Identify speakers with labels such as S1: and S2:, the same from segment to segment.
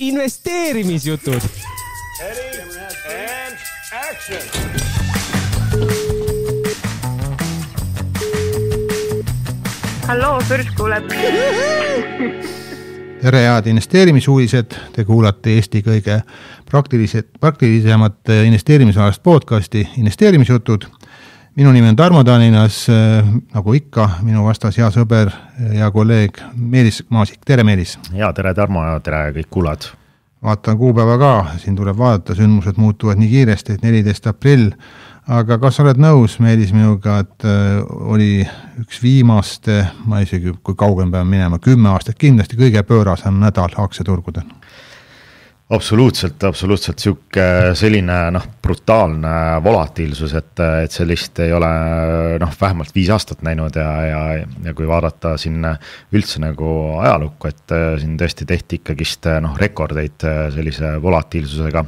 S1: investeerimisjutud.
S2: And action!
S3: Halloo, Pürs kuuleb.
S4: Tere, head investeerimisuulised. Te kuulate Eesti kõige praktilisemat investeerimisalast podcasti Investeerimisjutud. Minu nimi on Tarmo Taninas, nagu ikka, minu vastas hea sõber ja kolleeg Meelis Maasik. Tere, Meelis!
S5: Ja tere, Tarmo, ja tere kõik kuulad!
S4: Vaatan kuupäeva ka, siin tuleb vaadata, sündmused muutuvad nii kiiresti, et 14. aprill. Aga kas oled nõus, Meelis, minuga, et oli üks viimaste, ma isegi kui kaugem pean minema, 10 aastat kindlasti kõige pöörasem nädal aktsiaturgudel?
S5: Absoluutselt selline brutaalne volatiilsus, et sellist ei ole vähemalt 5 aastat näinud ja kui vaadata siin üldse nagu ajalukku, et siin tõesti tehti ikkagist rekordeid sellise volatiilsusega,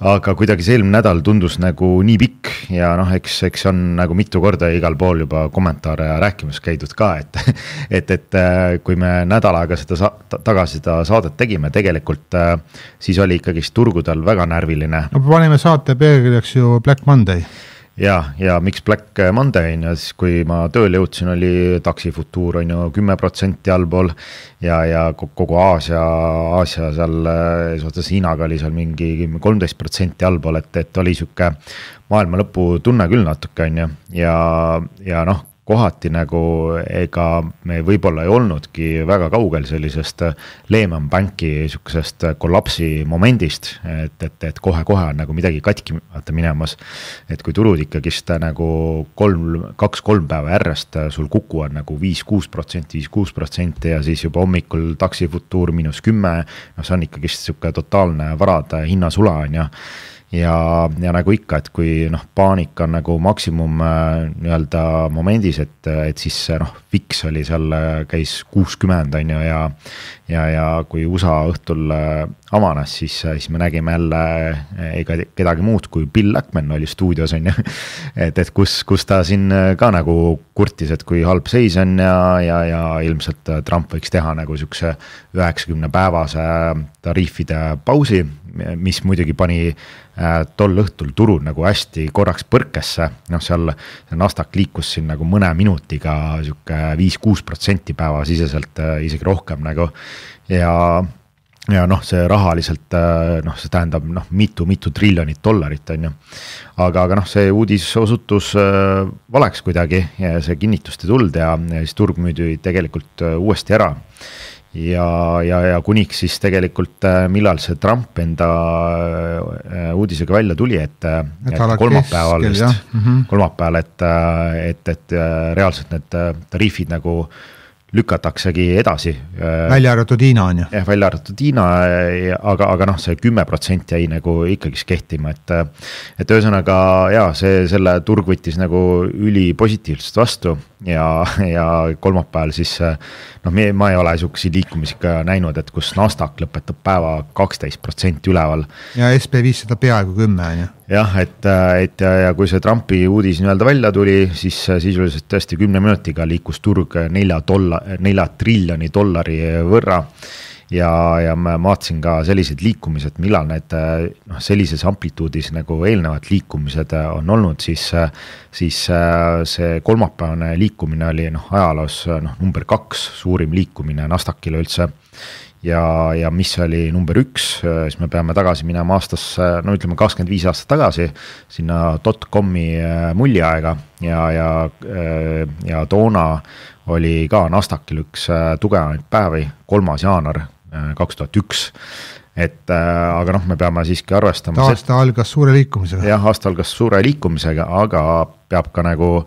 S5: aga kuidagi see eelmine nädal tundus nagu nii pikk ja eks on nagu mitu korda igal pool juba kommentaare ja rääkimas käidud ka, et kui me nädal aega tagasi seda saadet tegime, tegelikult siis oli ikkagist turgudel väga närviline.
S4: No panime saate pealkirjaks ju Black Monday.
S5: Ja miks Black Monday on ja siis kui ma tööle jõudsin, oli taksifutuur on ju 10% allpool ja kogu Aasia seal suhtes Hiinaga oli seal mingi 13% allpool, et oli siuke maailma lõpu tunne küll natuke on ju ja kohati nagu ega me võib-olla ei olnudki väga kaugel sellisest Lehman Banki siukesest kollapsi momendist, et kohe on nagu midagi katki minemas, et kui turud ikkagist nagu 2-3 päeva järjest sul kukuvad nagu 5-6% ja siis juba hommikul taksifutuur -10, see on ikkagist siuke totaalne varade hinnasula on ja nagu ikka, et kui paanika on nagu maksimum nii-öelda momendis, et siis VIX oli seal, käis 60 on ju ja kui USA õhtul avanes, siis me nägime jälle ega kedagi muud kui Bill Ackman oli stuudios on ju, et kus ta siin ka nagu kurtis, et kui halb seis on ja ilmselt Trump võiks teha nagu siukse 90-päevase tariifide pausi, mis muidugi pani tol õhtul turud nagu hästi korraks põrkesse, seal Nasdaq liikus siin nagu mõne minutiga siuke 5-6% päevasiseselt, isegi rohkem nagu ja see rahaliselt, see tähendab mitu triljonit dollarit on ju, aga see uudis osutus valeks kuidagi ja see kinnitust ei tulnud ja siis turg müüdi tegelikult uuesti ära. Ja kuniks siis tegelikult millal see Trump enda uudisega välja tuli, et kolmapäeval, et reaalselt need tariifid nagu lükataksegi edasi.
S4: Välja arvatud Hiina on ju.
S5: Välja arvatud Hiina, aga see 10% jäi nagu ikkagis kehtima, et ühesõnaga selle turg võttis nagu üli positiivselt vastu ja kolmapäeval siis ma ei ole siukesi liikumisi ka näinud, et kus Nasdaq lõpetab päeva 12% üleval. Ja
S4: SP500 peaaegu 10 on ju.
S5: Jah, ja kui see Trumpi uudis nii-öelda välja tuli, siis sisuliselt tõesti 10 minutiga liikus turg 4 triljoni dollari võrra ja ma vaatasin ka sellised liikumised, millal need sellises amplituudis nagu eelnevad liikumised on olnud, siis see kolmapäevane liikumine oli ajaloos number 2 suurim liikumine Nasdaqile üldse ja mis oli number 1, siis me peame tagasi minema aastasse, ütleme 25 aastat tagasi sinna .com-i mulliaega ja toona oli ka Nasdaqil üks tugevaid päevi, 3. jaanuar 2001, aga me peame siiski arvestama.
S4: Aasta algas suure liikumisega.
S5: Jah, aasta algas suure liikumisega, aga peab ka nagu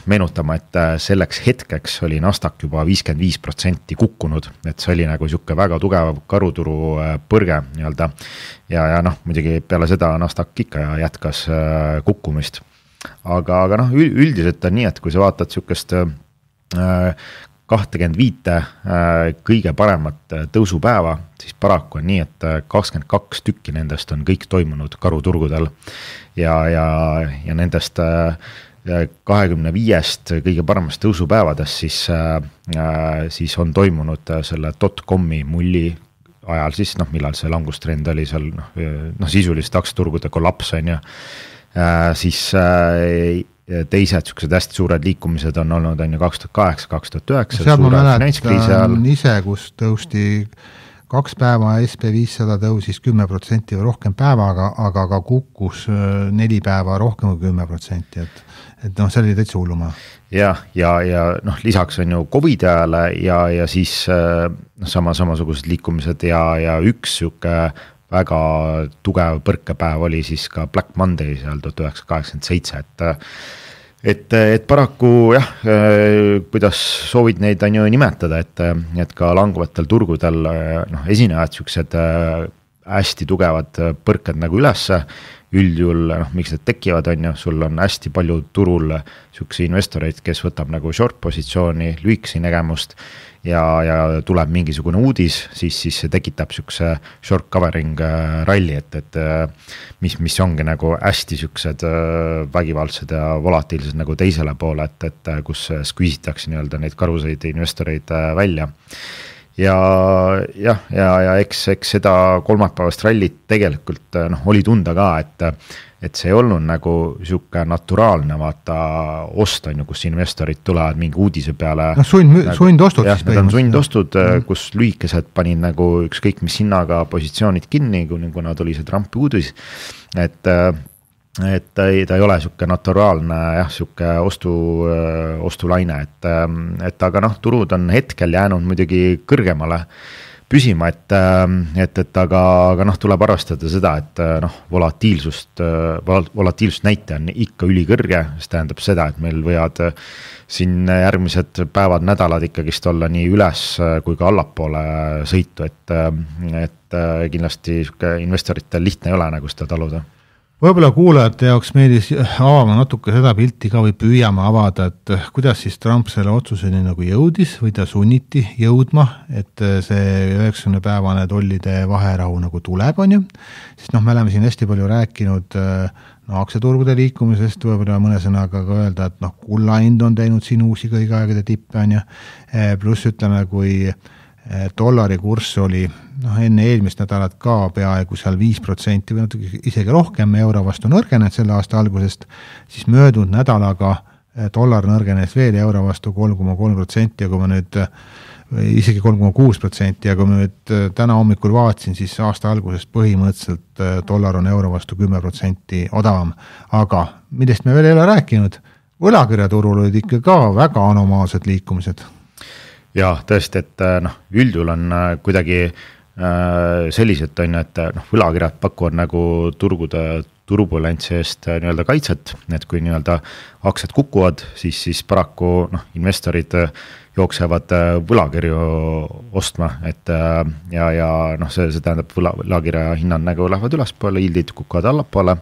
S5: meenutama, et selleks hetkeks oli Nasdaq juba 55% kukkunud, et see oli nagu siuke väga tugev karuturu põrge nii-öelda ja muidugi peale seda Nasdaq ikka jätkas kukkumist. Aga üldiselt on nii, et kui sa vaatad siukest 25 kõige paremat tõusupäeva, siis paraku on nii, et 22 tükki nendest on kõik toimunud karuturgudel ja nendest 25 kõige paremast tõusupäevadest siis on toimunud selle .com-i mulli ajal siis, millal see langustrend oli seal, sisuliselt aktsiaturgude kollaps on ju, siis teised siuksed hästi suured liikumised on olnud on ju 2008, 2009
S4: seal ma
S5: mäletan
S4: ise, kus tõusti 2 päeva SP500 tõusis 10% või rohkem päevaga, aga ka kukkus 4 päeva rohkem kui 10%, et see oli täitsa hullumaa.
S5: Ja lisaks on ju COVID ajale ja siis samasugused liikumised ja üks siuke väga tugev põrkepäev oli siis ka Black Monday seal 1987, et paraku jah, kuidas soovid neid on ju nimetada, et ka languvatel turgudel esinevad siuksed hästi tugevad põrked nagu ülesse, üldjuhul, miks need tekivad on ju, sul on hästi palju turul siukse investoreid, kes võtab nagu short positsiooni, lühikesi nägemust ja tuleb mingisugune uudis, siis see tekitab siukse short covering ralli, et mis ongi nagu hästi siuksed vägivaldsed ja volatiilsed nagu teisele poole, et kus squeezitakse nii-öelda neid karuseid investoreid välja. Ja eks seda kolmapäevast rallit tegelikult oli tunda ka, et see ei olnud nagu siuke naturaalne vaata ost on ju, kus investorid tulevad mingi uudise peale.
S4: Sundostud siis
S5: põhimõtteliselt. Sundostud, kus lühikesed panid nagu ükskõik mis hinnaga positsioonid kinni, kuna tuli see Trumpi uudis, et ta ei ole siuke naturaalne siuke ostulaine, et aga turud on hetkel jäänud muidugi kõrgemale püsima, et aga tuleb arvestada seda, et volatiilsust näitaja on ikka ülikõrge, see tähendab seda, et meil võivad siin järgmised päevad, nädalad ikkagist olla nii üles kui ka allapoole sõitu, et kindlasti investoritel lihtne ei ole nagu seda taluda.
S4: Võib-olla kuulajate jaoks meeldis avama natuke seda pilti ka või püüame avada, et kuidas siis Trump selle otsuseni nagu jõudis või ta sunniti jõudma, et see 90-päevane tollide vaherahu nagu tuleb, on ju. Sest me oleme siin hästi palju rääkinud aktsiaturgude liikumisest, võib-olla mõne sõnaga ka öelda, et kulla hind on teinud siin uusi kõige aegade tippe, on ju. Pluss ütleme, kui dollari kurss oli enne eelmist nädalat ka peaaegu seal 5% või natuke isegi rohkem euro vastu nõrgenenud selle aasta algusest, siis möödunud nädalaga dollar nõrgenes veel euro vastu 3,3% ja kui ma nüüd isegi 3,6% ja kui ma nüüd täna hommikul vaatasin, siis aasta algusest põhimõtteliselt dollar on euro vastu 10% odavam. Aga millest me veel ei ole rääkinud, võlakirjaturul olid ikka ka väga anomaalsed liikumised.
S5: Ja tõesti, et üldjuhul on kuidagi sellised on, et võlakirjad pakuvad nagu turgude turbulentsi eest nii-öelda kaitset, et kui nii-öelda aktsiad kukuvad, siis paraku investorid jooksevad võlakirju ostma, et ja see tähendab võlakirja hinnad nagu lähevad ülespoole, yieldid kukuvad allapoole.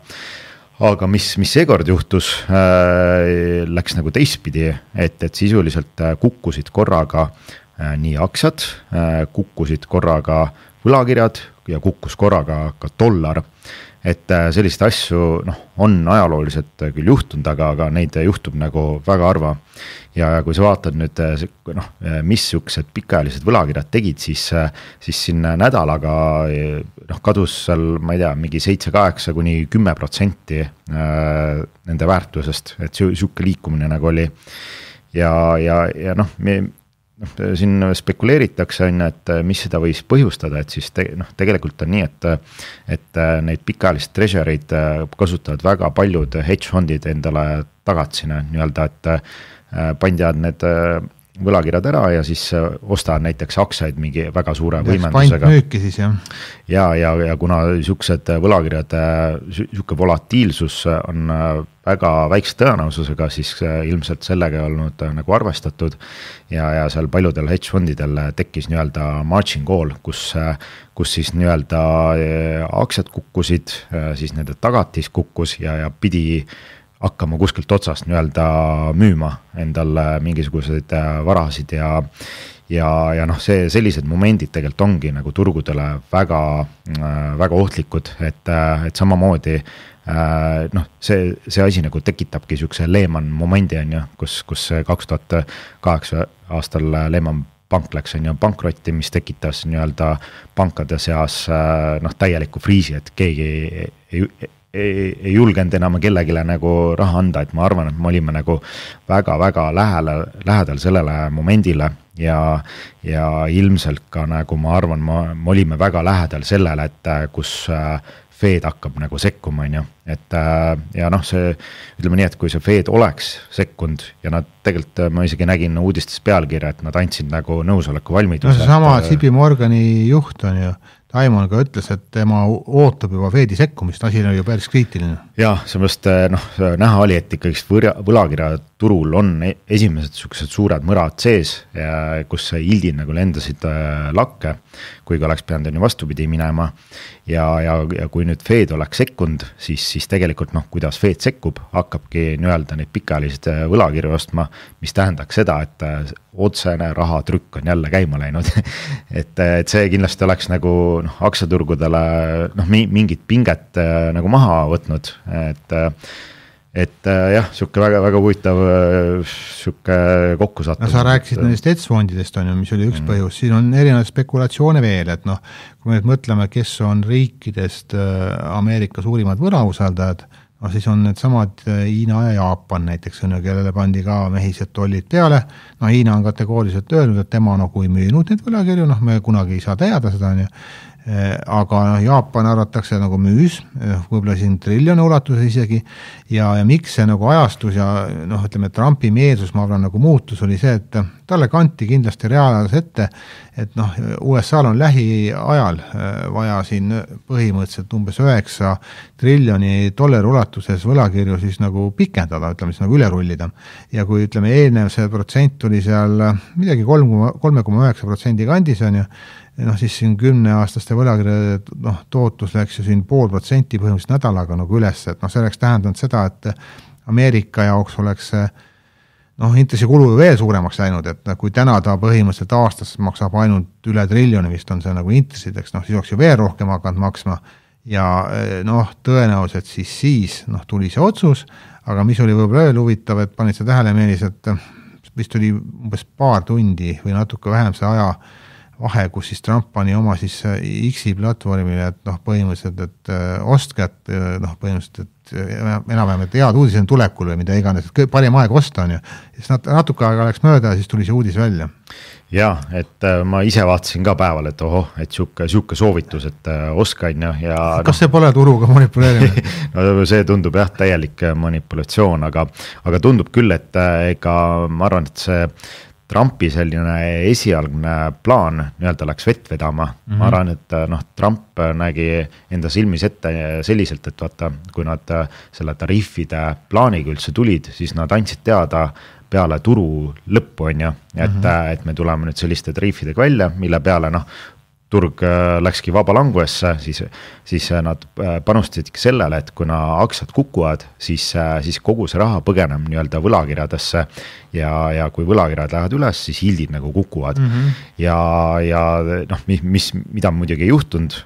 S5: Aga mis seekord juhtus, läks nagu teistpidi, et sisuliselt kukkusid korraga nii aktsiad, kukkusid korraga võlakirjad ja kukkus korraga ka dollar. Et selliseid asju on ajalooliselt küll juhtunud, aga neid juhtub nagu väga harva. Ja kui sa vaatad nüüd, mis siuksed pikaajalised võlakirjad tegid, siis sinna nädalaga kadus seal, ma ei tea, mingi 7-8 kuni 10% nende väärtusest, et siuke liikumine nagu oli. Ja siin spekuleeritakse, et mis seda võis põhjustada, et siis tegelikult on nii, et neid pikaajalist treasureid kasutavad väga paljud hedge fondid endale tagatsina nii-öelda, et pandjad need võlakirjad ära ja siis ostavad näiteks aktsiaid mingi väga suure võimendusega.
S4: Müüki siis, jah.
S5: Ja kuna siuksed võlakirjad, siuke volatiilsus on väga väikse tõenäosusega, siis ilmselt sellega ei olnud nagu arvestatud ja seal paljudel hedge fondidel tekkis nii-öelda margin call, kus siis nii-öelda aktsiad kukkusid, siis nende tagatis kukkus ja pidi hakkama kuskilt otsast nii-öelda müüma endale mingisuguseid varasid ja sellised momendid tegelikult ongi nagu turgudele väga, väga ohtlikud, et samamoodi see asi nagu tekitabki siukse Lehman momendi on ju, kus 2008 aastal Lehman pank läks pankrotti, mis tekitas nii-öelda pankade seas täieliku friisi, et keegi ei julgenud enam kellegile nagu raha anda, et ma arvan, et me olime nagu väga-väga lähedal sellele momendile ja ilmselt ka nagu ma arvan, me olime väga lähedal sellele, et kus Fed hakkab nagu sekkuma, et ja see, ütleme nii, et kui see Fed oleks sekkunud ja nad tegelikult, ma isegi nägin uudistes pealkirja, et nad andsid nagu nõusoleku valmiduse.
S4: See sama JP Morgani juht on ju, Taimon ka ütles, et tema ootab juba Fedi sekkumist, asi oli ju päris kriitiline.
S5: Jah, seepärast näha oli, et ikkagi võlakirjaturul on esimesed sellised suured mõrad sees, kus yieldid nagu lendasid lakke, kuigi oleks pidanud vastupidi minema ja kui nüüd Fed oleks sekkunud, siis tegelikult kuidas Fed sekkub, hakkabki nii-öelda neid pikaajalisi võlakirju ostma, mis tähendaks seda, et otsene rahatrükk on jälle käima läinud et see kindlasti oleks nagu aktsiaturgudele mingit pinget nagu maha võtnud, et jah, siuke väga huvitav siuke kokkusattumine.
S4: Sa rääkisid nendest hedgefondidest on ju, mis oli üks põhjus, siin on erinevaid spekulatsioone veel, et kui me nüüd mõtleme, kes on riikidest Ameerika suurimad võlausaldajad, siis on need samad Hiina ja Jaapan näiteks, kellele pandi ka mehised tollid peale. Hiina on kategooriliselt öelnud, et tema nagu ei müünud neid võlakirju, me kunagi ei saa teada seda, aga Jaapan arvatakse nagu müüs, võib-olla siin triljoni ulatuses isegi, ja miks see nagu ajastus ja ütleme, Trumpi meelsus, ma arvan, nagu muutus oli see, et talle kanti kindlasti reaalajas ette, et USA-l on lähiajal vaja siin põhimõtteliselt umbes 9 triljoni dollari ulatuses võlakirju siis nagu pikendada, ütleme siis nagu üle rullida. Ja kui ütleme eelnev see protsent oli seal midagi 3,9% kandis on ju, siis siin 10-aastaste võlakirjade tootlus läks ju siin 0,5% põhimõtteliselt nädalaga nagu üles, et see oleks tähendanud seda, et Ameerika jaoks oleks intressikulu veel suuremaks läinud, et kui täna ta põhimõtteliselt aastas maksab ainult üle triljoni, vist on see nagu intressideks, siis oleks ju veel rohkem hakanud maksma ja tõenäoliselt siis tuli see otsus, aga mis oli võib-olla veel huvitav, et panid see tähele Meelis, et vist oli umbes paar tundi või natuke vähem see aja vahe, kus siis Trump pani oma siis X-i platvormile, et põhimõtteliselt, et ostke, et põhimõtteliselt, et enam-vähem, et head uudis on tulekul või mida iganes, et parim aeg osta on ju. Siis natuke aega läks mööda ja siis tuli see uudis välja.
S5: Jaa, et ma ise vaatasin ka päeval, et et siuke soovitus, et oska on ja
S4: kas see pole turuga manipuleerimine?
S5: See tundub jah, täielik manipulatsioon, aga tundub küll, et ega ma arvan, et see Trumpi selline esialgne plaan nii-öelda läks vett vedama. Ma arvan, et Trump nägi enda silmis ette selliselt, et vaata, kui nad selle tariifide plaaniga üldse tulid, siis nad andsid teada peale turu lõppu on ju, et me tuleme nüüd selliste tariifidega välja, mille peale turg läkski vaba languesse, siis nad panustasidki sellele, et kuna aktsiad kukuvad, siis kogu see raha põgeneb nii-öelda võlakirjadesse ja kui võlakirjad lähevad üles, siis yieldid nagu kukuvad. Ja mida muidugi ei juhtunud,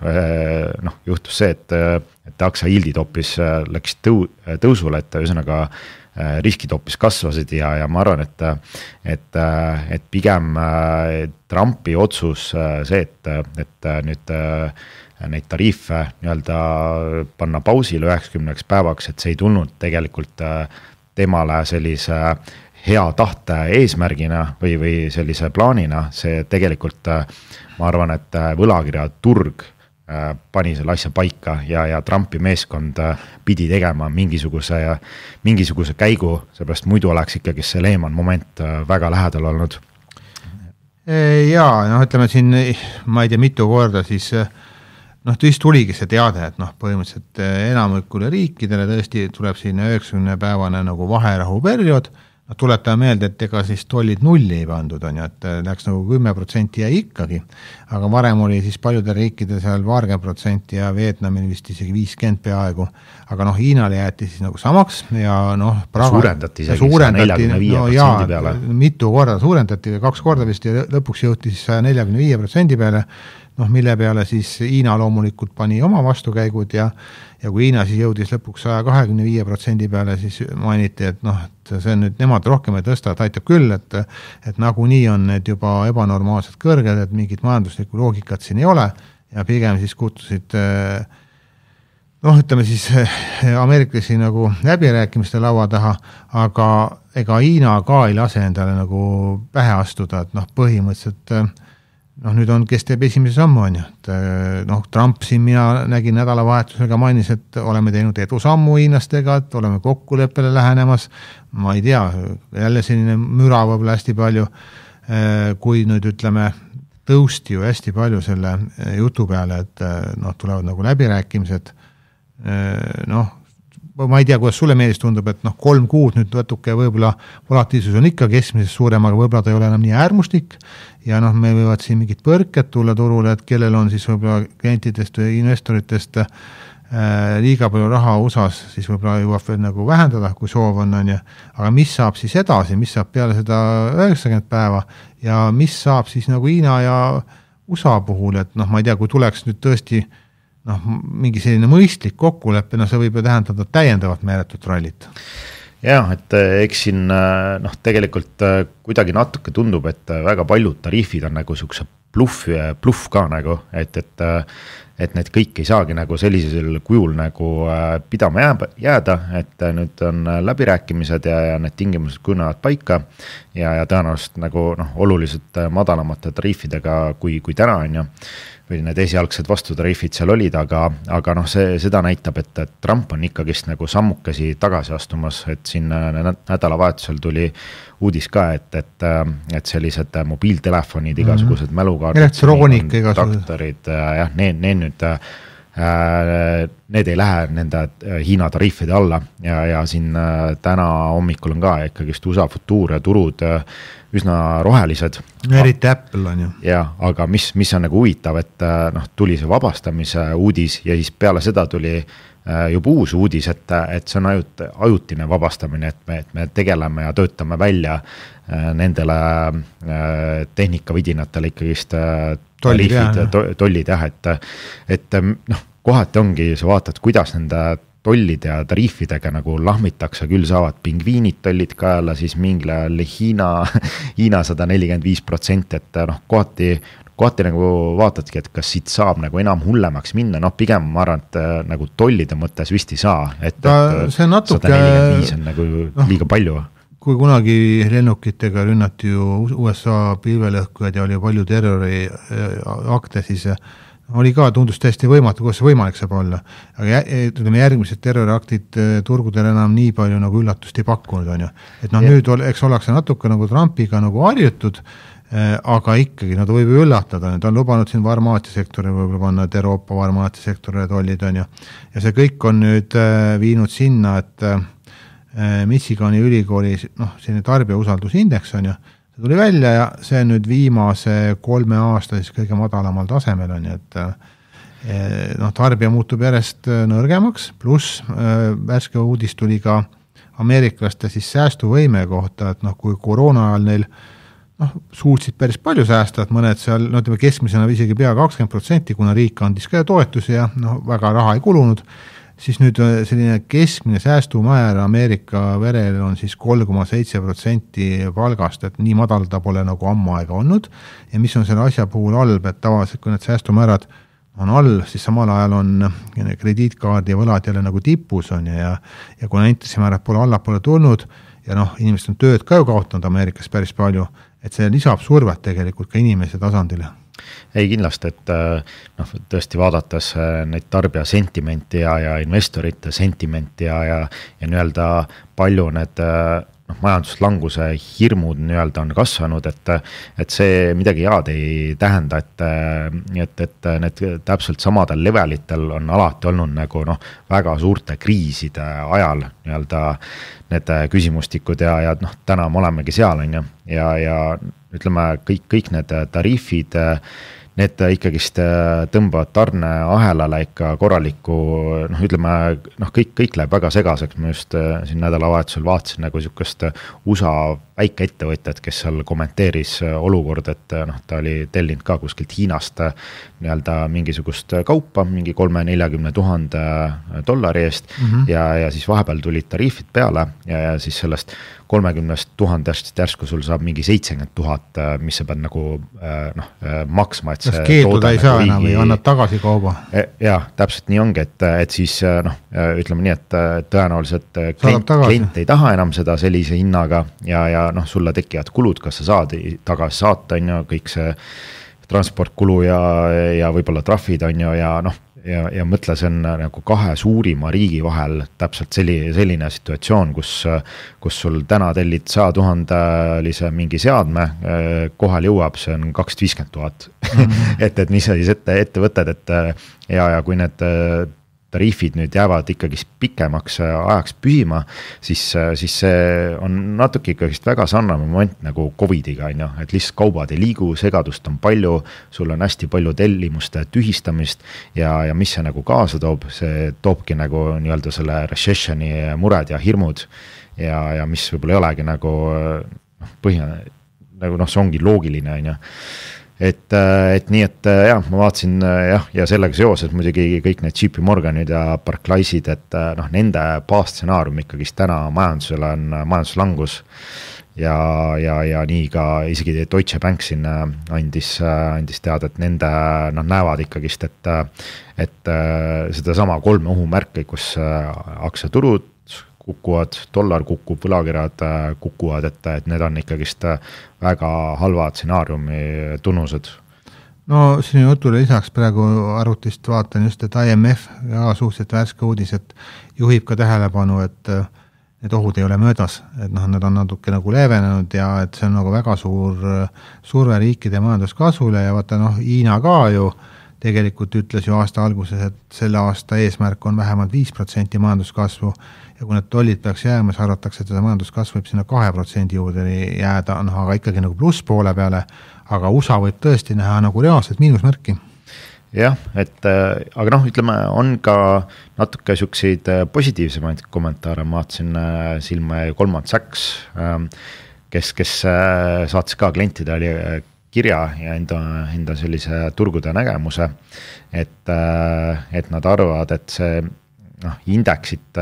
S5: juhtus see, et aktsia yieldid hoopis läks tõusule, et ühesõnaga riskid hoopis kasvasid ja ma arvan, et pigem Trumpi otsus see, et nüüd neid tariife nii-öelda panna pausile 90 päevaks, et see ei tulnud tegelikult temale sellise hea tahte eesmärgina või sellise plaanina, see tegelikult ma arvan, et võlakirja turg pani selle asja paika ja Trumpi meeskond pidi tegema mingisuguse käigu, seepärast muidu oleks ikkagi see Lehman moment väga lähedal olnud.
S4: Jaa, ütleme siin, ma ei tea mitu korda, siis tõesti tuligi see teade, et põhimõtteliselt enamikule riikidele tõesti tuleb siin 90-päevane nagu vaherahu periood, tuletame meelde, et ega siis tollid nulli ei pandud, on ju, et läks nagu 10% jäi ikkagi, aga varem oli siis paljudel riikidel seal 20% ja Vietnamil vist isegi 50 peaaegu, aga Hiinale jäeti siis nagu samaks ja
S5: suurendati isegi 45% peale.
S4: Mitu korda suurendati, 2 korda vist ja lõpuks jõuti siis 145% peale, noh, mille peale siis Hiina loomulikult pani oma vastukäigud ja kui Hiina siis jõudis lõpuks 125% peale, siis mainiti, et noh, et see on nüüd nemad rohkem ei tõsta, et aitab küll, et nagunii on need juba ebanormaalselt kõrged, et mingit majanduslikku loogikat siin ei ole ja pigem siis kutsusid noh, ütleme siis ameeriklasi nagu läbirääkimiste laua taha, aga ega Hiina ka ei lase endale nagu pähe astuda, et noh, põhimõtteliselt noh, nüüd on, kes teeb esimese sammu, on ju, et noh, Trump siin mina nägin nädalavahetusega mainis, et oleme teinud edu sammu hiinlastega, et oleme kokkuleppele lähenemas, ma ei tea, jälle selline müra võib-olla hästi palju, kui nüüd ütleme, tõusti ju hästi palju selle jutu peale, et noh, tulevad nagu läbirääkimised, noh, ma ei tea, kuidas sulle meeles tundub, et noh, 3 kuud nüüd võtuke võib-olla volatiilsus on ikka keskmisest suurem, aga võib-olla ta ei ole enam nii äärmuslik ja noh, me võivad siin mingid põrked tulla turule, et kellel on siis võib-olla klientidest või investoritest liiga palju raha USA-s, siis võib-olla jõuab veel nagu vähendada, kui soov on ja aga mis saab siis edasi, mis saab peale seda 90 päeva ja mis saab siis nagu Hiina ja USA puhul, et noh, ma ei tea, kui tuleks nüüd tõesti noh, mingi selline mõistlik kokkulepe, no see võib ju tähendada täiendavat meeletut rallit.
S5: Jah, et eks siin noh, tegelikult kuidagi natuke tundub, et väga paljud tariifid on nagu sukse bluff ka nagu, et need kõik ei saagi nagu sellisel kujul nagu pidama jääda, et nüüd on läbirääkimised ja need tingimused kujunevad paika ja tõenäoliselt nagu noh, oluliselt madalamate tariifidega kui täna on ju, või need esialgsed vastutariifid seal olid, aga noh, seda näitab, et Trump on ikkagist nagu sammukesi tagasi astumas, et siin nädalavahetusel tuli uudis ka, et sellised mobiiltelefonid, igasugused mälukaardid,
S4: elektroonika igasugused,
S5: traktorid, jah, need nüüd need ei lähe nende Hiina tariifide alla ja siin täna hommikul on ka ikkagist USA futuur ja turud üsna rohelised.
S4: Eriti Apple on ju.
S5: Ja, aga mis on nagu huvitav, et noh, tuli see vabastamise uudis ja siis peale seda tuli juba uus uudis, et see on ajutine vabastamine, et me tegeleme ja töötame välja nendele tehnikavidinatele ikkagist tollid jah, et noh, kohati ongi, sa vaatad, kuidas nende tollide ja tariifidega nagu lahmitakse, küll saavad pingviinid tollid kaela, siis mingil Hiina 145%, et noh, kohati nagu vaatadki, et kas siit saab nagu enam hullemaks minna, noh pigem ma arvan, et nagu tollide mõttes vist ei saa, et
S4: see natuke
S5: 145 on nagu liiga palju.
S4: Kui kunagi lennukitega rünnati ju USA pilvelõhkujad ja oli palju terroriakte, siis oli ka, tundus täiesti võimatu, kuidas see võimalik saab olla. Aga järgmised terroriaktid turgudel enam nii palju nagu üllatust ei pakkunud, on ju. Et noh, nüüd eks ollakse natuke nagu Trumpiga nagu harjutud, aga ikkagi nad võib ju üllatada, need on lubanud siin farmaatsiasektori võib-olla panna, et Euroopa farmaatsiasektorile tollid on ju. Ja see kõik on nüüd viinud sinna, et Michigani ülikooli selline tarbija usaldusindeks on ju, see tuli välja ja see on nüüd viimase 3 aasta siis kõige madalamal tasemel on ju, et tarbija muutub järjest nõrgemaks, pluss värske uudis tuli ka ameeriklaste siis säästuvõime kohta, et kui koroona ajal neil suutsid päris palju säästa, et mõned seal, keskmisena isegi pea 20%, kuna riik andis ka toetusi ja väga raha ei kulunud, siis nüüd selline keskmine säästumäär Ameerika verel on siis 3,7% palgast, et nii madal ta pole nagu ammu aega olnud ja mis on selle asja puhul halb, et tavaliselt kui need säästumäärad on all, siis samal ajal on krediitkaardi ja võlad jälle nagu tipus on ja kuna intressimäärad pole allapoole tulnud ja inimesed on tööd ka ju kaotanud Ameerikas päris palju, et see lisab survet tegelikult ka inimese tasandile.
S5: Ei kindlasti, et tõesti vaadates neid tarbija sentimenti ja investorite sentimenti ja nii-öelda palju need majanduslanguse hirmud nii-öelda on kasvanud, et see midagi head ei tähenda, et need täpselt samadel levelitel on alati olnud nagu väga suurte kriiside ajal nii-öelda need küsimustikud ja täna me olemegi seal on ju ja ütleme kõik need tariifid, need ikkagist tõmbavad tarneahelale ikka korraliku, ütleme, kõik läheb väga segaseks, ma just siin nädalavahetusel vaatasin nagu sükast USA väikeettevõtjad, kes seal kommenteeris olukord, et noh, ta oli tellinud ka kuskilt Hiinast nii-öelda mingisugust kaupa, mingi 340 000 dollari eest ja siis vahepeal tulid tariifid peale ja siis sellest 30 000 järsku sul saab mingi 70 000, mis sa pead nagu maksma, et
S4: see keelduda ei saa enam või annad tagasi kauba?
S5: Jaa, täpselt nii ongi, et siis ütleme nii, et tõenäoliselt klient ei taha enam seda sellise hinnaga ja noh, sulle tekivad kulud, kas sa saad tagasi saata, on ju, kõik see transportkulu ja võib-olla trahvid, on ju, ja noh, ja mõtle, see on nagu kahe suurima riigi vahel täpselt selline situatsioon, kus sul täna tellid 100 000 mingi seadme, kohal jõuab, see on 250 000. et mis sa siis ette võtad, et ja kui need tariifid nüüd jäävad ikkagi pikemaks ajaks püsima, siis see on natuke ikkagi väga sarnane moment nagu COVID-iga, on ju, et lihtsalt kaubad ei liigu, segadust on palju, sul on hästi palju tellimuste tühistamist ja mis see nagu kaasa toob, see toobki nagu nii-öelda selle recessioni mured ja hirmud ja mis võib-olla ei olegi nagu see ongi loogiline, on ju. Et nii, et jah, ma vaatasin ja sellega seoses muidugi kõik need JP Morganid ja Barclaysid, et noh, nende baasstsenaarium ikkagi täna majandusel on majanduslangus ja nii ka isegi Deutsche Bank siin andis teada, et nende näevad ikkagi, et seda sama 3 ohumärki, kus aktsiaturud kukuvad, dollar kukub, võlakirjad kukuvad, et need on ikkagist väga halva stsenaariumi tunnused.
S4: No sinu jutule lisaks praegu arvutist vaatan just, et IMF ja suhteliselt värske uudis, et juhib ka tähelepanu, et need ohud ei ole möödas, et noh, need on natuke nagu leevenenud ja et see on nagu väga suur surve riikide majanduskasvule ja vaata noh, Hiina ka ju tegelikult ütles ju aasta alguses, et selle aasta eesmärk on vähemalt 5% majanduskasvu ja kui need tollid peaks jääma, siis arvatakse, et seda majanduskasv võib sinna 2% juurde jääda, aga ikkagi nagu pluss poole peale, aga USA võib tõesti näha nagu reaalselt miinusmärki.
S5: Jah, aga noh, ütleme, on ka natuke selliseid positiivsemaid kommentaare, ma vaatasin silma Goldman Sachs, kes saatis ka klientide oli kirja ja enda sellise turgude nägemuse, et nad arvavad, et see indeksit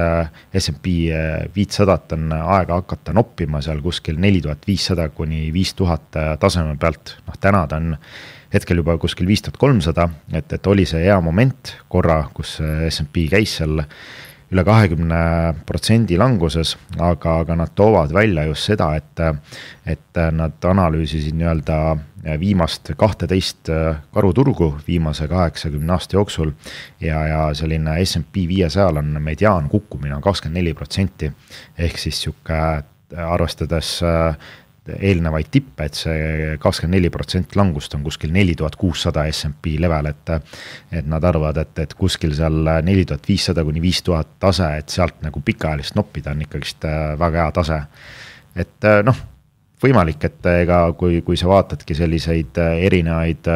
S5: S&P 500 on aega hakata noppima seal kuskil 4500 kuni 5000 taseme pealt. Täna ta on hetkel juba kuskil 5300, et oli see hea moment korra, kus S&P käis seal üle 20% languses, aga nad toovad välja just seda, et nad analüüsisid nii-öelda viimast 12 karuturgu viimase 80 aasta jooksul ja selline S&P 500 on mediaan kukkumine on 24%, ehk siis arvestades eelnevaid tippe, et see 24% langust on kuskil 4600 S&P level, et nad arvavad, et kuskil seal 4500 kuni 5000 tase, et sealt nagu pikaajalist noppida on ikkagist väga hea tase. Et noh, võimalik, et ega kui sa vaatadki selliseid erinevaid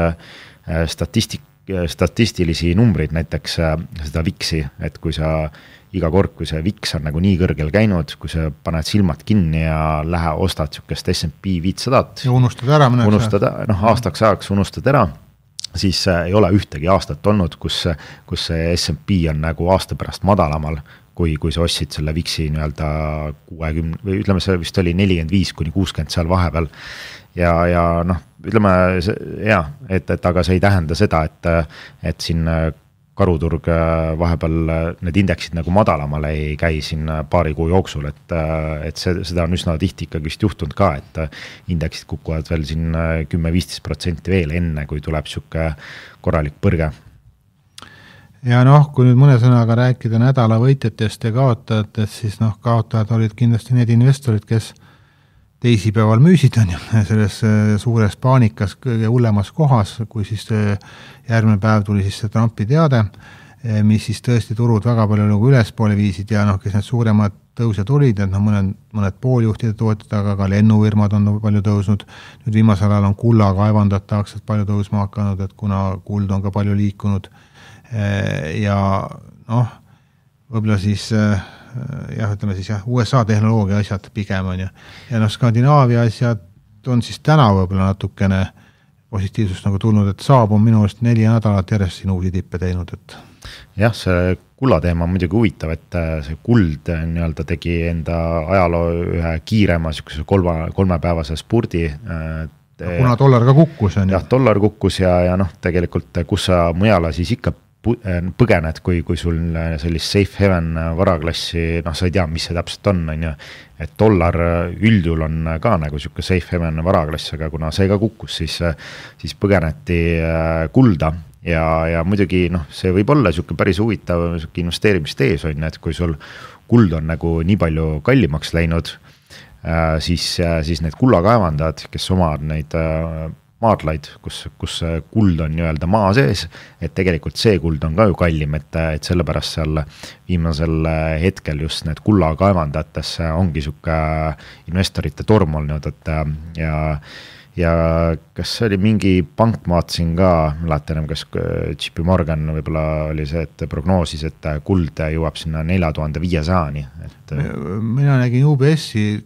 S5: statistilisi numbreid, näiteks seda VIX-i, et kui sa iga kord, kui see VIX on nagu nii kõrgel käinud, kui sa paned silmad kinni ja ostad sükest S&P 500
S4: ja unustad ära
S5: aastaks ajaks unustad ära, siis ei ole ühtegi aastat olnud, kus see S&P on nagu aasta pärast madalamal, kui sa ostsid selle VIX-i nii-öelda 60 või ütleme, see vist oli 45 kuni 60 seal vahepeal ja noh, ütleme et aga see ei tähenda seda, et siin karuturg vahepeal need indeksid nagu madalamale ei käi siin paari kuu jooksul, et seda on üsna tihti ikkagist juhtunud ka, et indeksid kukuvad veel siin 10-15% veel enne, kui tuleb siuke korralik põrge.
S4: Ja noh, kui nüüd mõne sõnaga rääkida nädala võitjatest ja kaotajatest, siis noh, kaotajad olid kindlasti need investorid, kes teisipäeval müüsid on ju selles suures paanikas kõige hullemas kohas, kui siis järgmine päev tuli siis see Trumpi teade, mis siis tõesti turud väga palju nagu ülespoole viisid ja noh, kes need suuremad tõused olid, et noh, mõned pooljuhtide tootjad, aga ka lennufirmad on palju tõusnud. Nüüd viimasel ajal on kulla kaevandate aktsiad palju tõusma hakanud, et kuna kuld on ka palju liikunud ja noh, võib-olla siis jah, ütleme siis jah, USA tehnoloogia asjad pigem on ju. Ja Skandinaavia asjad on siis täna võib-olla natukene positiivsust nagu tulnud, et Saab on minu arust 4 nädalat järjest siin uusi tippe teinud, et
S5: jah, see kulla teema on muidugi huvitav, et see kuld nii-öelda tegi enda ajaloo ühe kiirema sükuse 3-päevase spurdi.
S4: Kuna dollar ka kukkus on ju.
S5: Jah, dollar kukkus ja noh, tegelikult kus sa mujala siis ikka põgened, kui sul sellist safe haven varaklassi, noh, sa ei tea, mis see täpselt on ju, et dollar üldjuhul on ka nagu siuke safe haven varaklass, aga kuna see ka kukkus, siis põgeneti kulda ja muidugi noh, see võib olla siuke päris huvitav investeerimistees on, et kui sul kuld on nagu nii palju kallimaks läinud, siis need kullakaevandajad, kes omavad neid maadlaid, kus kuld on nii-öelda maa sees, et tegelikult see kuld on ka ju kallim, et sellepärast seal viimasel hetkel just need kullakaevandajatesse ongi siuke investorite torm olnud, et ja kas see oli mingi pank, ma vaatasin ka, mäletan enam, kas JP Morgan võib-olla oli see, et prognoosis, et kuld jõuab sinna 4500-ni.
S4: Mina nägin UBS-i,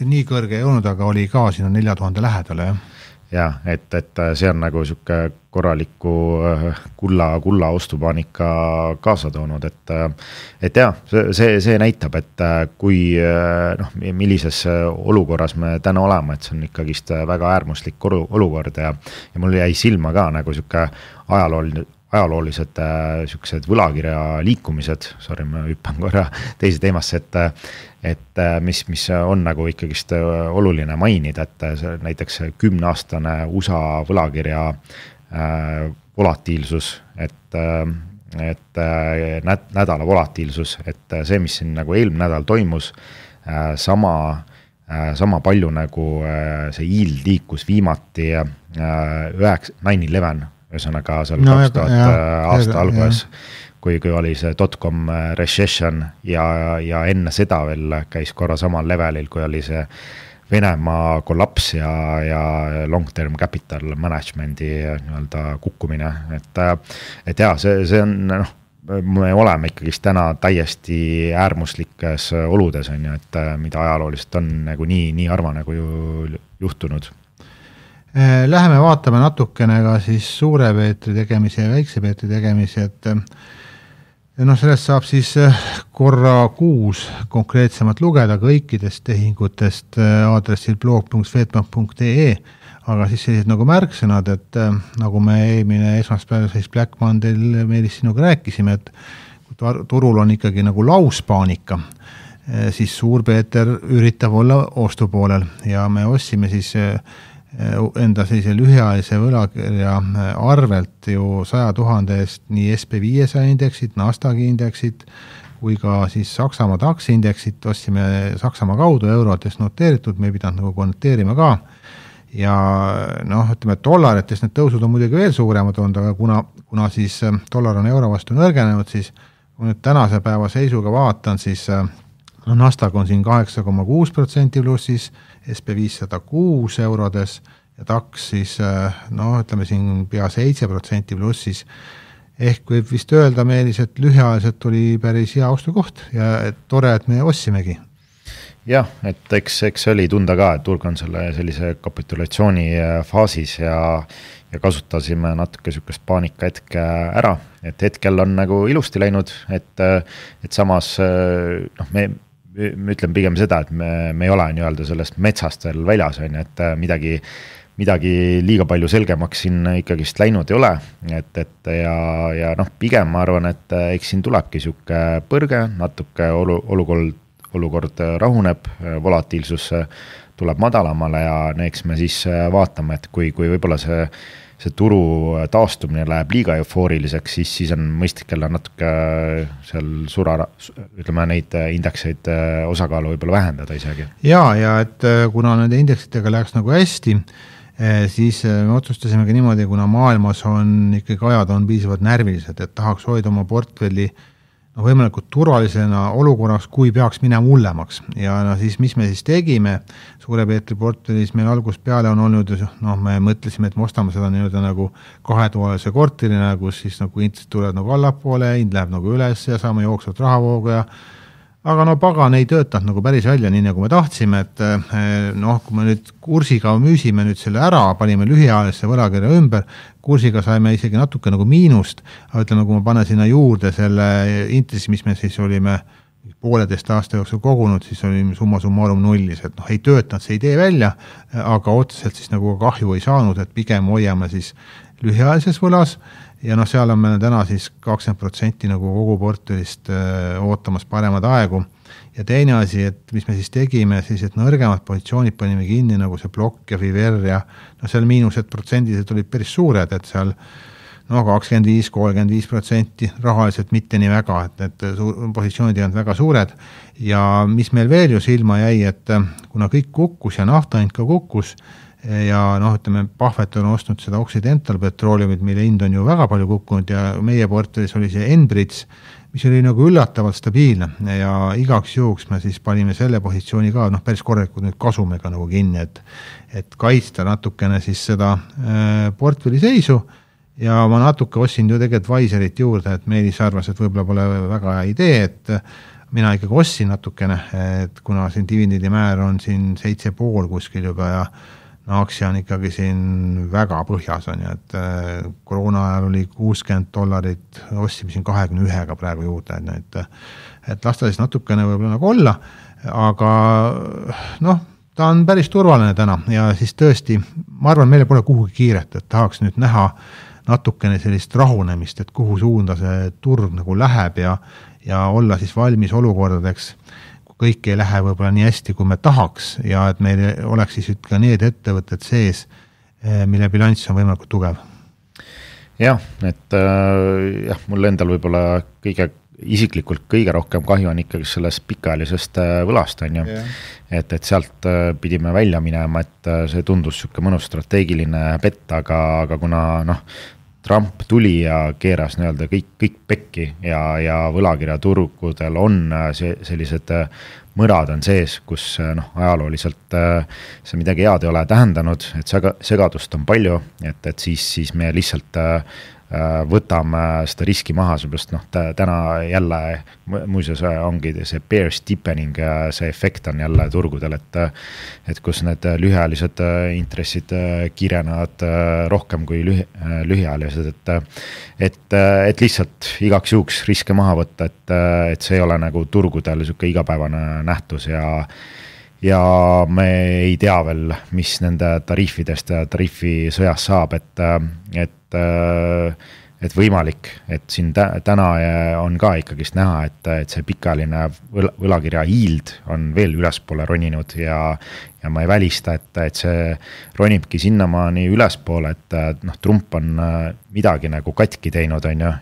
S4: nii kõrge ei olnud, aga oli ka sinna 4000 lähedale, jah.
S5: Ja, et see on nagu siuke korraliku kulla ostupaanika kaasa toonud, et jah, see näitab, et kui noh, millises olukorras me täna oleme, et see on ikkagist väga äärmuslik olukord ja mul jäi silma ka nagu siuke ajaloolised siuksed võlakirja liikumised, sorry, ma hüppan korra teise teemasse, et mis on nagu ikkagist oluline mainida, et näiteks 10-aastane USA võlakirja volatiilsus, et nädala volatiilsus, et see, mis siin nagu eelmine nädal toimus, sama palju nagu see yield liikus viimati 9/11, ühesõnaga seal 2000 aasta alguses, kui oli see .com recession ja enne seda veel käis korra samal levelil, kui oli see Venemaa kollaps ja long-term capital management'i nii-öelda kukkumine, et jah, see on, noh, me oleme ikkagist täna täiesti äärmuslikes oludes on ju, et mida ajalooliselt on nagu nii harva nagu ju juhtunud.
S4: Läheme vaatame natukene ka siis suure Peetri tegemise ja väikse Peetri tegemise, et noh, sellest saab siis korra kuus konkreetsemalt lugeda kõikidest tehingutest aadressil blog.swedbank.ee, aga siis sellised nagu märksõnad, et nagu me eelmine esmaspäev siis Black Monday'l Meelis sinuga rääkisime, et kui turul on ikkagi nagu lauspaanika, siis suur Peeter üritab olla ostupoolel ja me ostsime siis enda sellise lühiajalise võlakirja arvelt ju 100 000 eest nii SP500 indeksit, Nasdaqi indeksit kui ka siis Saksamaa DAX indeksit, ostsime Saksamaa kaudu eurodest noteeritud, me ei pidanud nagu konverteerima ka ja noh, ütleme, et dollaritest need tõusud on muidugi veel suuremad olnud, aga kuna siis dollar on euro vastu nõrgenenud, siis kui nüüd tänase päeva seisuga vaatan, siis Nasdaq on siin 8,6% plussis, SP500 6 eurodes ja DAX siis, no ütleme siin pea 7% plussis. Ehk võib vist öelda Meelis, et lühiajaliselt oli päris hea ostukoht ja tore, et me ossimegi.
S5: Jah, et eks oli tunda ka, et turg on sellise kapitulatsiooni faasis ja kasutasime natuke sükest paanika hetke ära, et hetkel on nagu ilusti läinud, et samas noh, me ütlen pigem seda, et me ei ole nii-öelda sellest metsast veel väljas, et midagi liiga palju selgemaks siin ikkagist läinud ei ole, ja noh, pigem ma arvan, et eks siin tulebki siuke põrge, natuke olukord rahuneb, volatiilsus tuleb madalamale ja eks me siis vaatame, et kui võib-olla see turu taastumine läheb liiga eufooriliseks, siis on mõistlik jälle natuke seal ütleme neid indekseid osakaalu võib-olla vähendada isegi.
S4: Ja et kuna nende indeksitega läheks nagu hästi, siis me otsustasimegi niimoodi, kuna maailmas on ikkagi ajad on piisavalt närvilised, et tahaks hoida oma portfelli võimalikult turvalisena olukorras, kui peaks minema hullemaks. Ja siis, mis me siis tegime, suure Peetri portfellis meil algusest peale on olnud, me mõtlesime, et me ostame seda nii-öelda nagu 2-toalise korterina, kus siis nagu intressid tulevad nagu allapoole, hind läheb nagu üles ja saame jooksvat rahavoogu ja aga no pagan ei töötanud nagu päris välja, nii nagu me tahtsime, et kui me nüüd kursiga müüsime nüüd selle ära, panime lühiajalisse võlakirja ümber, kursiga saime isegi natuke nagu miinust, aga ütleme, kui ma panen sinna juurde selle intressi, mis me siis olime 1,5 aasta jooksul kogunud, siis oli summa summarum nullis, et ei töötanud see idee välja, aga otseselt siis nagu kahju ei saanud, et pigem hoiame siis lühiajalises võlas, ja seal on meil täna siis 20% nagu kogu portfellist ootamas paremad aegu. Ja teine asi, et mis me siis tegime, siis et nõrgemad positsioonid panime kinni nagu see Block ja Fiver ja seal miinused protsendised olid päris suured, et seal 25-35% rahaliselt mitte nii väga, et positsioonid ei olnud väga suured. Ja mis meil veel ju silma jäi, et kuna kõik kukkus ja naftahind ka kukkus, ja ütleme, Buffett on ostnud seda Occidental Petroleumit, mille hind on ju väga palju kukkunud ja meie portfellis oli see Enbridge, mis oli nagu üllatavalt stabiilne ja igaks juhuks me siis panime selle positsiooni ka päris korralikult nüüd kasumiga nagu kinni, et kaitsta natukene siis seda portfelli seisu ja ma natuke ostsin ju tegelikult Wiserit juurde, et Meelis arvas, et võib-olla pole väga hea idee, et mina ikkagi ostsin natukene, et kuna siin dividendi määr on siin 7,5 kuskil juba ja aktsia on ikkagi siin väga põhjas on ja, et koroona ajal oli $60, ostsime siin 21-ga praegu juurde, et lasta siis natukene võib-olla nagu olla, aga ta on päris turvaline täna ja siis tõesti, ma arvan, meile pole kuhugi kiiret, et tahaks nüüd näha natukene sellist rahunemist, et kuhu suunda see turg nagu läheb ja olla siis valmis olukordadeks, kõik ei lähe võib-olla nii hästi, kui me tahaks ja et meil oleks siis ka need ettevõtted sees, mille bilanss on võimalikult tugev.
S5: Jah, et mul endal võib-olla isiklikult kõige rohkem kahju on ikkagi sellest pikaajalisest võlast, on ju. Et sealt pidime välja minema, et see tundus selline mõnus strateegiline pett, aga kuna Trump tuli ja keeras kõik pekki ja võlakirjaturgudel on sellised mõrad on sees, kus ajalooliselt see midagi head ei ole tähendanud, et segadust on palju, et siis me lihtsalt võtame seda riski maha, seepärast täna jälle muuseas ongi see bear steepening, see efekt on jälle turgudel, et kus need lühiajalised intressid kiirenevad rohkem kui lühiajalised, et lihtsalt igaks juhuks riske maha võtta, et see ei ole nagu turgudel selline igapäevane nähtus ja me ei tea veel, mis nende tariifidest ja tariifisõjas saab, et võimalik, et siin täna on ka ikkagist näha, et see pikaajaline võlakirja yield on veel ülespoole roninud ja ma ei välista, et see ronibki sinnamaani ülespoole, et Trump on midagi nagu katki teinud, on ju,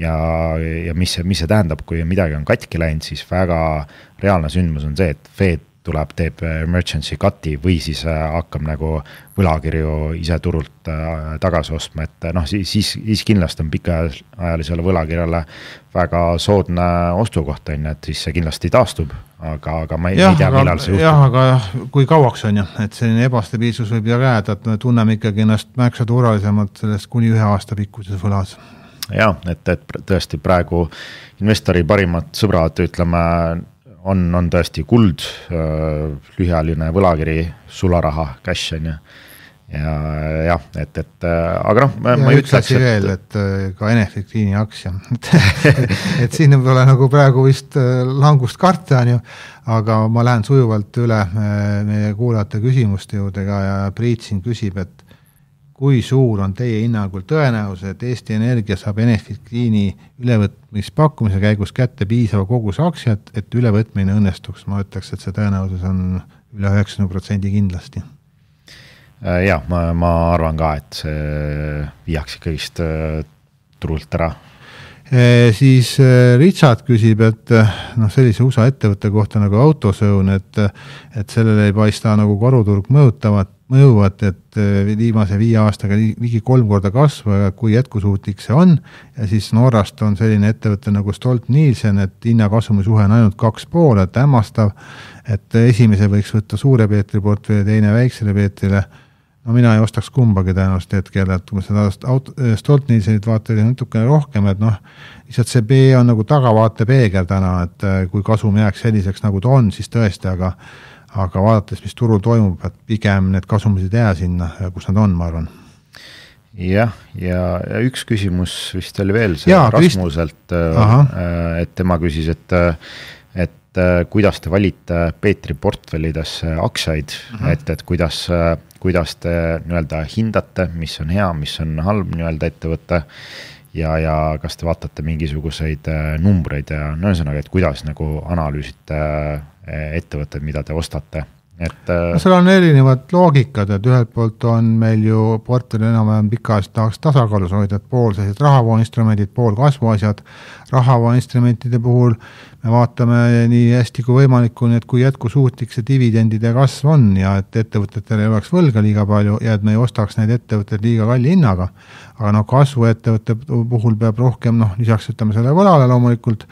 S5: ja mis see tähendab, kui midagi on katki läinud, siis väga reaalne sündmus on see, et Fed teeb emergency cut'i või siis hakkab nagu võlakirju ise turult tagasi ostma, et siis kindlasti on pikaajalisele võlakirjale väga soodne ostukoht, on, et siis see kindlasti taastub, aga ma ei tea, millal see juhtub.
S4: Jah, aga kui kauaks on ju, et selline ebastabiilsus võib ja käeda, et me tunneme ikkagi ennast märksa turvalisemalt sellest kuni 1 aasta pikkuses võlas.
S5: Jah, et tõesti praegu investori parimad sõbrad, ütleme, on tõesti kuld, lühiajaline võlakiri, sularaha, cash on ju. Ja aga
S4: ma ütleks, et ka Enefit Greeni aktsia, et siin ei ole nagu praegu vist langust karta on ju, aga ma lähen sujuvalt üle meie kuulajate küsimuste juurde ka ja Priit siin küsib, et kui suur on teie hinnangul tõenäosus, et Eesti Energia saab Enefit Greeni ülevõtmispakkumise käigus kätte piisava kogus aktsiat, et ülevõtmine õnnestuks? Ma ütleks, et see tõenäosus on üle 90% kindlasti.
S5: Jah, ma arvan ka, et see viiaks ikkagist turult ära.
S4: Siis Richard küsib, et sellise USA ettevõtte kohta nagu Autozone, et sellele ei paista nagu koruturg mõjuvat, et viimase 5 aastaga ligi 3 korda kasvu ja kui jätkusuutlik see on. Ja siis Norrast on selline ettevõte nagu Stolt-Nielsen, et hinnakasumi suhe on ainult 2,5, et hämmastav, et esimese võiks võtta suure Peetri portfelli, teine väiksele Peetrile. no mina ei ostaks kumbagi tõenäoliselt hetkel, et kui seda Stolt-Nielsenit vaatad natukene rohkem, et noh, lihtsalt see B on nagu tagavaatepeegel täna, et kui kasum jääks selliseks nagu ta on, siis tõesti, aga vaadates, mis turul toimub, et pigem need kasumised jää sinna, kus nad on, ma arvan.
S5: Jah, ja üks küsimus vist oli veel see Rasmuselt, et tema küsis, et kuidas te valite Peetri portfellidesse aktsiaid, et kuidas te nii-öelda hindate, mis on hea, mis on halb nii-öelda ettevõtte ja kas te vaatate mingisuguseid numbreid ja ühesõnaga, et kuidas nagu analüüsite ettevõtted, mida te ostate.
S4: No, seal on erinevad loogikad, et ühelt poolt on meil ju portfell enam pikaajalist tahaks tasakaalus hoida, et pool sellised rahavoinstrumendid, pool kasvuasjad. Rahavoinstrumentide puhul me vaatame nii hästi kui võimalikku, et kui jätkusuutlik see dividendide kasv on ja et ettevõtetel ei oleks võlga liiga palju ja et me ei ostaks neid ettevõtted liiga kalli hinnaga. Aga kasvuettevõtte puhul peab rohkem, lisaks ütleme selle võlale loomulikult,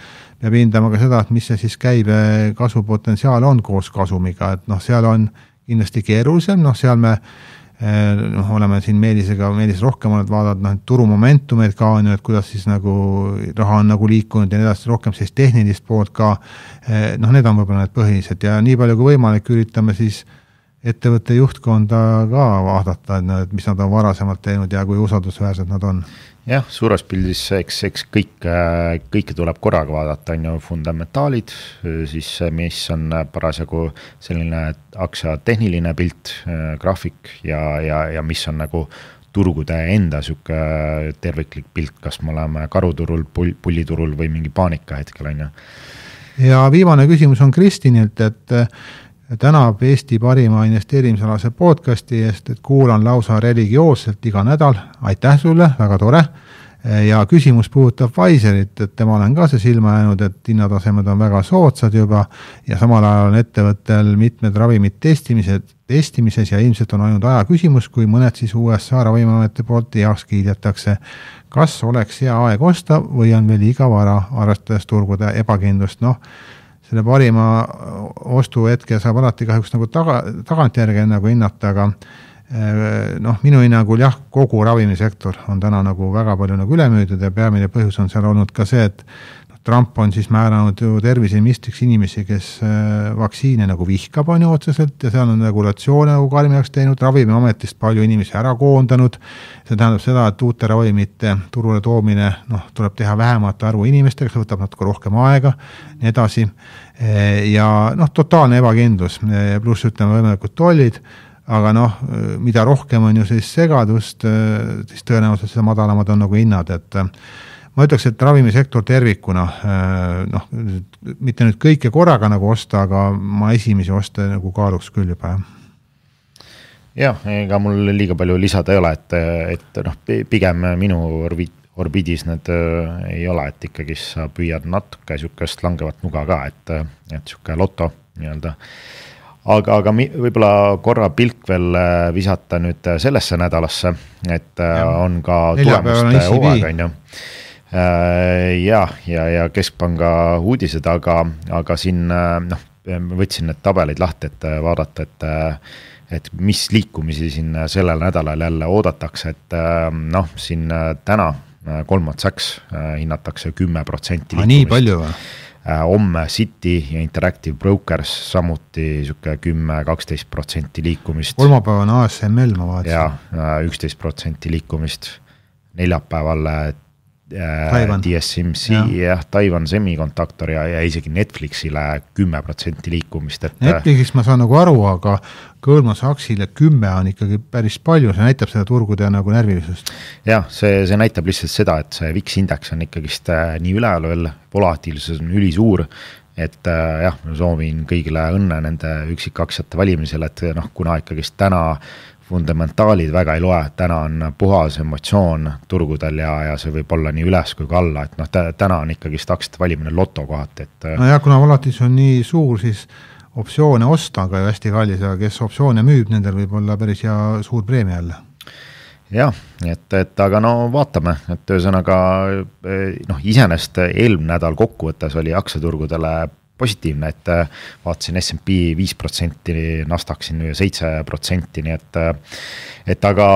S4: peab hindama ka seda, et mis see siis käibe kasvupotentsiaal on koos kasumiga, et seal on kindlasti keerulisem, seal me oleme siin Meelis rohkem oled vaadanud, turumomentumeid ka on ju, et kuidas siis nagu raha on nagu liikunud ja nii edasi, rohkem siis tehnilist poolt ka, need on võib-olla need põhilised ja nii palju kui võimalik üritame siis ettevõtte juhtkonda ka vaadata, et mis nad on varasemalt teinud ja kui usaldusväärsed nad on.
S5: Jah, suures pildis eks kõike tuleb korraga vaadata, on ju fundamentaalid, siis mis on parasjagu selline aktsia tehniline pilt, graafik ja mis on nagu turgude enda süke terviklik pilt, kas me oleme karuturul, pulliturul või mingi paanika hetkel, on ju.
S4: Ja viimane küsimus on Kristinilt, et tänab Eesti parima investeerimisalase podcasti eest, et kuulan lausa religioosselt iga nädal. Aitäh sulle, väga tore. Ja küsimus puudutab Pfizerit, et tema olen ka see silma jäänud, et hinnatasemed on väga soodsad juba ja samal ajal on ettevõttel mitmed ravimid testimises ja ilmselt on ainult aja küsimus, kui mõned siis USA ravimiameti poolt heaks kiidetakse. Kas oleks hea aeg osta või on veel liiga vara, arvestades turgude ebakindlust? Selle parima ostu hetke saab alati kahjuks nagu tagantjärge nagu hinnata, aga minu hinnangul jah, kogu ravimisektor on täna nagu väga palju nagu ülemüüdud ja peamine põhjus on seal olnud ka see, et Trump on siis määranud ju tervisemistriks inimesi, kes vaktsiine nagu vihkab on ju otseselt ja seal on regulatsioone nagu karmijaks teinud, ravimiametist palju inimesi ära koondanud. See tähendab seda, et uute ravimite turule toomine tuleb teha vähemate arvu inimestega, see võtab natuke rohkem aega, nii edasi. Ja totaalne ebakindlus, pluss ütleme võimalikud tollid, aga mida rohkem on ju siis segadust, siis tõenäoliselt seda madalamad on nagu hinnad, et ma ütleks, et ravimisektor tervikuna, mitte nüüd kõike korraga nagu osta, aga ma esimesi oste nagu kaaluks küll juba.
S5: Jah, ega mul liiga palju lisada ei ole, et pigem minu orbiidis need ei ole, et ikkagi sa püüad natuke sükest langevat nuga ka, et süke loto nii-öelda. Aga võib-olla korra pilk veel visata nüüd sellesse nädalasse, et on ka tulemuste hooaeg, on ju. Ja Keskpanga uudised, aga siin võtsin need tabelid lahti, et vaadata, et mis liikumisi siin sellel nädalal jälle oodatakse, et siin täna Goldman Sachs hinnatakse 10% liikumist.
S4: Nii palju või?
S5: Homme City ja Interactive Brokers samuti 10-12% liikumist.
S4: Kolmapäevane ASML ma vaatasin.
S5: Ja 11% liikumist. Neljapäeval TSMC ja Taiwan Semiconductor ja isegi Netflixile 10% liikumist.
S4: Netflixist ma saan nagu aru, aga Goldman Sachsile 10 on ikkagi päris palju, see näitab seda turgude nagu närvilisust.
S5: Jah, see näitab lihtsalt seda, et see VIX indeks on ikkagist nii üleval veel, volatiilsus on ülisuur, et jah, ma soovin kõigile õnne nende üksikaktsiate valimisel, et kuna ikkagist täna fundamentaalid väga ei loe, täna on puhas emotsioon turgudel ja see võib olla nii üles kui ka alla, et täna on ikkagist aktsiate valimine loto kohati.
S4: Ja kuna volatiilsus on nii suur, siis optsioone osta on ka ju hästi kallis, aga kes optsioone müüb, nendel võib olla päris hea suur preemia jälle.
S5: Jah, et aga vaatame, et ühesõnaga isenest eelmine nädal kokkuvõttes oli aktsiaturgudele positiivne, et vaatasin S&P 5%, Nasdaq siin 7%, nii et aga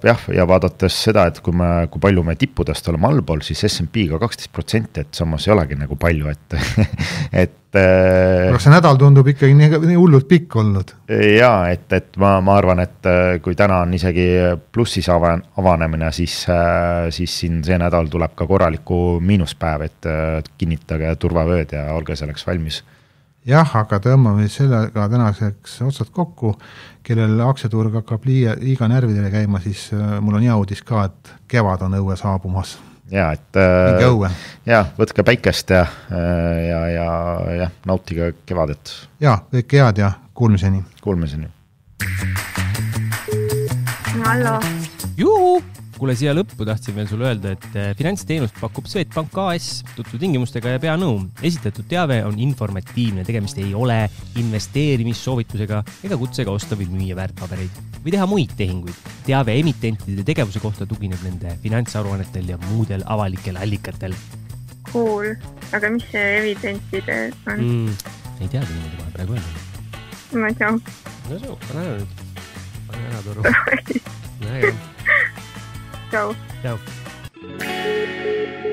S5: jah, ja vaadates seda, et kui palju me tippudest oleme allpool, siis S&P ka 12%, et samas ei olegi nagu palju, et
S4: aga see nädal tundub ikkagi nii hullult pikk olnud.
S5: Jaa, et ma arvan, et kui täna on isegi plussis avanemine, siis siin see nädal tuleb ka korraliku miinuspäev, et kinnitage turvavööd ja olge selleks valmis.
S4: Jah, aga tõmbame sellega tänaseks otsad kokku, kellel aktsiaturg hakkab liiga närvidele käima, siis mul on hea uudis ka, et kevad on õue saabumas.
S5: Ja, et võtke päikest ja nautige kevadet. Ja,
S4: kõik head ja kuulmiseni.
S3: Hallo.
S1: Juhu! Kuule, siia lõppu tahtsin veel sulle öelda, et finantsteenust pakub Swedbank AS tutvu tingimustega ja peanõu. Esitatud teave on informatiivne, tegemist ei ole investeerimissoovitusega ega kutsega osta või müüa väärtpabereid või teha muid tehinguid. Teave emitentide tegevuse kohta tugineb nende finantsaruannetel ja muudel avalikel allikatel.
S3: Cool, aga mis see emitentide on?
S1: Ei teagi niimoodi vahe praegu öelda.
S3: Ma ei tea.
S1: No suu, pane ära nüüd. Pane ära toru. Näe.
S3: Ciao.
S1: Ciao.